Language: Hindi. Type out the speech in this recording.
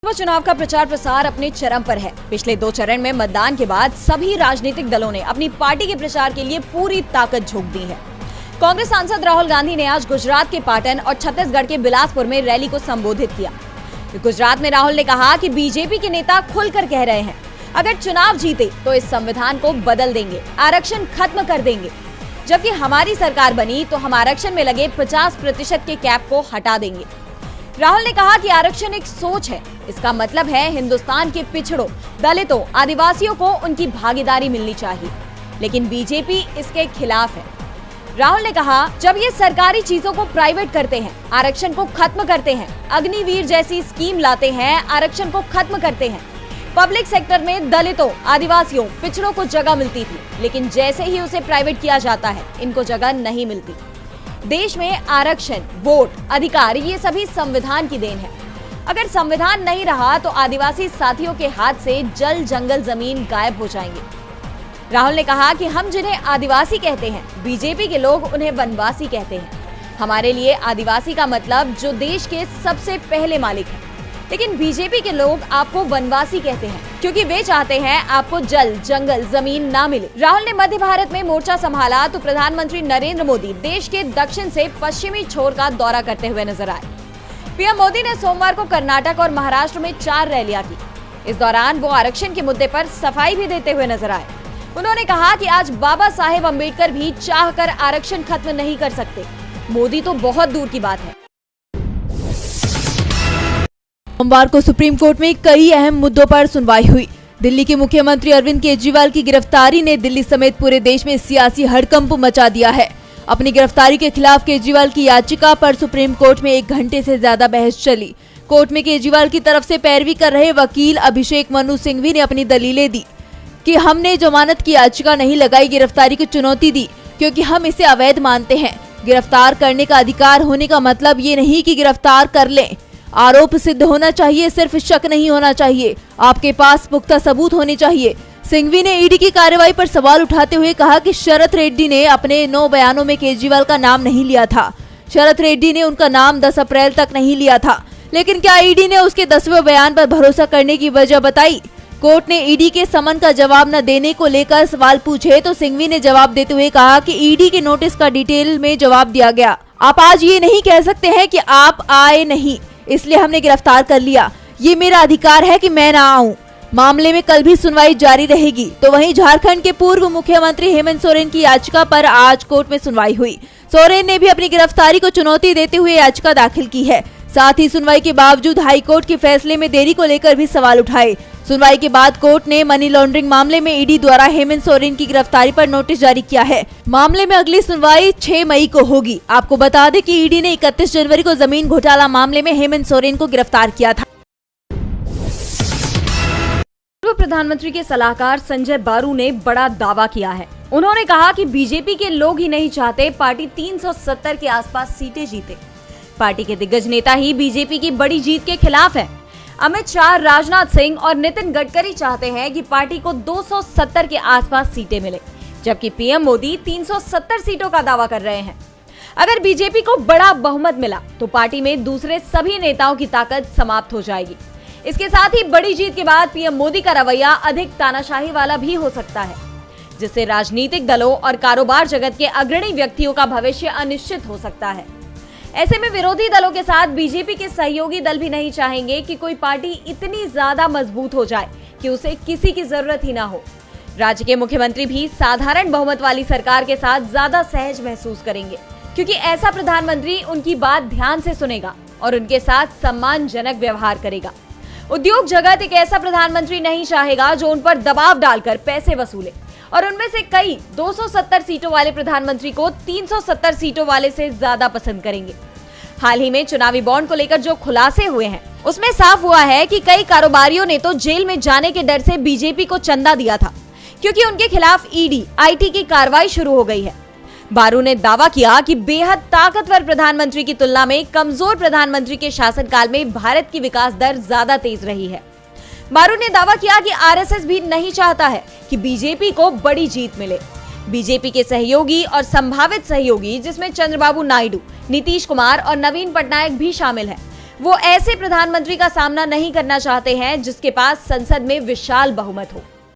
चुनाव का प्रचार प्रसार अपने चरम पर है। पिछले 2 चरण में मतदान के बाद सभी राजनीतिक दलों ने अपनी पार्टी के प्रचार के लिए पूरी ताकत झोंक दी है। कांग्रेस सांसद राहुल गांधी ने आज गुजरात के पाटन और छत्तीसगढ़ के बिलासपुर में रैली को संबोधित किया। गुजरात में राहुल ने कहा कि बीजेपी के नेता खुलकर कह रहे हैं, अगर चुनाव जीते तो इस संविधान को बदल देंगे, आरक्षण खत्म कर देंगे। जबकि हमारी सरकार बनी तो हम आरक्षण में लगे 50% के कैप को हटा देंगे। राहुल ने कहा कि आरक्षण एक सोच है, इसका मतलब है हिंदुस्तान के पिछड़ों, दलितों, आदिवासियों को उनकी भागीदारी मिलनी चाहिए, लेकिन बीजेपी इसके खिलाफ है। राहुल ने कहा, जब ये सरकारी चीजों को प्राइवेट करते हैं, आरक्षण को खत्म करते हैं, अग्निवीर जैसी स्कीम लाते हैं, आरक्षण को खत्म करते हैं। पब्लिक सेक्टर में दलितों, आदिवासियों, पिछड़ों को जगह मिलती थी, लेकिन जैसे ही उसे प्राइवेट किया जाता है, इनको जगह नहीं मिलती। देश में आरक्षण, वोट, अधिकार ये सभी संविधान की देन है। अगर संविधान नहीं रहा तो आदिवासी साथियों के हाथ से जल, जंगल, जमीन गायब हो जाएंगे। राहुल ने कहा कि हम जिन्हें आदिवासी कहते हैं, बीजेपी के लोग उन्हें वनवासी कहते हैं। हमारे लिए आदिवासी का मतलब जो देश के सबसे पहले मालिक है, लेकिन बीजेपी के लोग आपको वनवासी कहते हैं क्योंकि वे चाहते हैं आपको जल, जंगल, जमीन ना मिले। राहुल ने मध्य भारत में मोर्चा संभाला तो प्रधानमंत्री नरेंद्र मोदी देश के दक्षिण से पश्चिमी छोर का दौरा करते हुए नजर आए। पीएम मोदी ने सोमवार को कर्नाटक और महाराष्ट्र में 4 रैलियां की। इस दौरान वो आरक्षण के मुद्दे पर सफाई भी देते हुए नजर आए। उन्होंने कहा कि आज बाबा साहेब अम्बेडकर भी चाहकर आरक्षण खत्म नहीं कर सकते, मोदी तो बहुत दूर की बात है। सोमवार को सुप्रीम कोर्ट में कई अहम मुद्दों पर सुनवाई हुई। दिल्ली के मुख्यमंत्री अरविंद केजरीवाल की गिरफ्तारी ने दिल्ली समेत पूरे देश में सियासी हड़कंप मचा दिया है। अपनी गिरफ्तारी के खिलाफ केजरीवाल की याचिका पर सुप्रीम कोर्ट में 1 घंटे से ज्यादा बहस चली। कोर्ट में केजरीवाल की तरफ से पैरवी कर रहे वकील अभिषेक मनु सिंघवी ने अपनी दलीलें दी कि हमने जमानत की याचिका नहीं लगाई, गिरफ्तारी को चुनौती दी क्योंकि हम इसे अवैध मानते हैं। गिरफ्तार करने का अधिकार होने का मतलब ये नहीं कि गिरफ्तार कर लें। आरोप सिद्ध होना चाहिए, सिर्फ शक नहीं होना चाहिए। आपके पास पुख्ता सबूत होने चाहिए। सिंघवी ने ईडी की कार्रवाई पर सवाल उठाते हुए कहा कि शरत रेड्डी ने अपने 9 बयानों में केजरीवाल का नाम नहीं लिया था। शरत रेड्डी ने उनका नाम 10 अप्रैल तक नहीं लिया था, लेकिन क्या ईडी ने उसके 10वें बयान पर भरोसा करने की वजह बताई? कोर्ट ने ईडी के समन का जवाब न देने को लेकर सवाल पूछे तो सिंघवी ने जवाब देते हुए कहा कि ईडी के नोटिस का डिटेल में जवाब दिया गया। आप आज ये नहीं कह सकते हैं कि आप आए नहीं, इसलिए हमने गिरफ्तार कर लिया। ये मेरा अधिकार है कि मैं ना आऊं। मामले में कल भी सुनवाई जारी रहेगी। तो वहीं झारखंड के पूर्व मुख्यमंत्री हेमंत सोरेन की याचिका पर आज कोर्ट में सुनवाई हुई। सोरेन ने भी अपनी गिरफ्तारी को चुनौती देते हुए याचिका दाखिल की है। साथ ही सुनवाई के बावजूद हाईकोर्ट के फैसले में देरी को लेकर भी सवाल उठाए। सुनवाई के बाद कोर्ट ने मनी लॉन्ड्रिंग मामले में ईडी द्वारा हेमंत सोरेन की गिरफ्तारी पर नोटिस जारी किया है। मामले में अगली सुनवाई 6 मई को होगी। आपको बता दें कि ईडी ने 31 जनवरी को जमीन घोटाला मामले में हेमंत सोरेन को गिरफ्तार किया था। पूर्व प्रधानमंत्री के सलाहकार संजय बारू ने बड़ा दावा किया है। उन्होंने कहा कि बीजेपी के लोग ही नहीं चाहते पार्टी 370 के आसपास सीटें जीते। पार्टी के दिग्गज नेता ही बीजेपी की बड़ी जीत के खिलाफ है। अमित शाह, राजनाथ सिंह और नितिन गडकरी चाहते हैं कि पार्टी को 270 के आसपास सीटें मिले, जबकि पीएम मोदी 370 सीटों का दावा कर रहे हैं। अगर बीजेपी को बड़ा बहुमत मिला तो पार्टी में दूसरे सभी नेताओं की ताकत समाप्त हो जाएगी। इसके साथ ही बड़ी जीत के बाद पीएम मोदी का रवैया अधिक तानाशाही वाला भी हो सकता है, जिससे राजनीतिक दलों और कारोबार जगत के अग्रणी व्यक्तियों का भविष्य अनिश्चित हो सकता है। ऐसे में विरोधी दलों के साथ बीजेपी के सहयोगी दल भी नहीं चाहेंगे कि कोई पार्टी इतनी ज्यादा मजबूत हो जाए कि उसे किसी की जरूरत ही ना हो। राज्य के मुख्यमंत्री भी साधारण बहुमत वाली सरकार के साथ ज्यादा सहज महसूस करेंगे, क्योंकि ऐसा प्रधानमंत्री उनकी बात ध्यान से सुनेगा और उनके साथ सम्मानजनक व्यवहार करेगा। उद्योग जगत एक ऐसा प्रधानमंत्री नहीं चाहेगा जो उन पर दबाव डालकर पैसे वसूले, और उनमें से कई 270 सीटों वाले प्रधानमंत्री को 370 सीटों वाले से ज्यादा पसंद करेंगे। हाल ही में चुनावी बॉन्ड को लेकर जो खुलासे हुए हैं, उसमें साफ हुआ है कि कई कारोबारियों ने तो जेल में जाने के डर से बीजेपी को चंदा दिया था, क्योंकि उनके खिलाफ ईडी, आईटी की कार्रवाई शुरू हो गई है। बारू ने दावा किया कि बेहद ताकतवर प्रधानमंत्री की तुलना में कमजोर प्रधानमंत्री के शासनकाल में भारत की विकास दर ज्यादा तेज रही है। बारू ने दावा किया कि आरएसएस भी नहीं चाहता है कि बीजेपी को बड़ी जीत मिले। बीजेपी के सहयोगी और संभावित सहयोगी, जिसमें चंद्रबाबू नायडू, नीतीश कुमार और नवीन पटनायक भी शामिल हैं, वो ऐसे प्रधानमंत्री का सामना नहीं करना चाहते हैं जिसके पास संसद में विशाल बहुमत हो।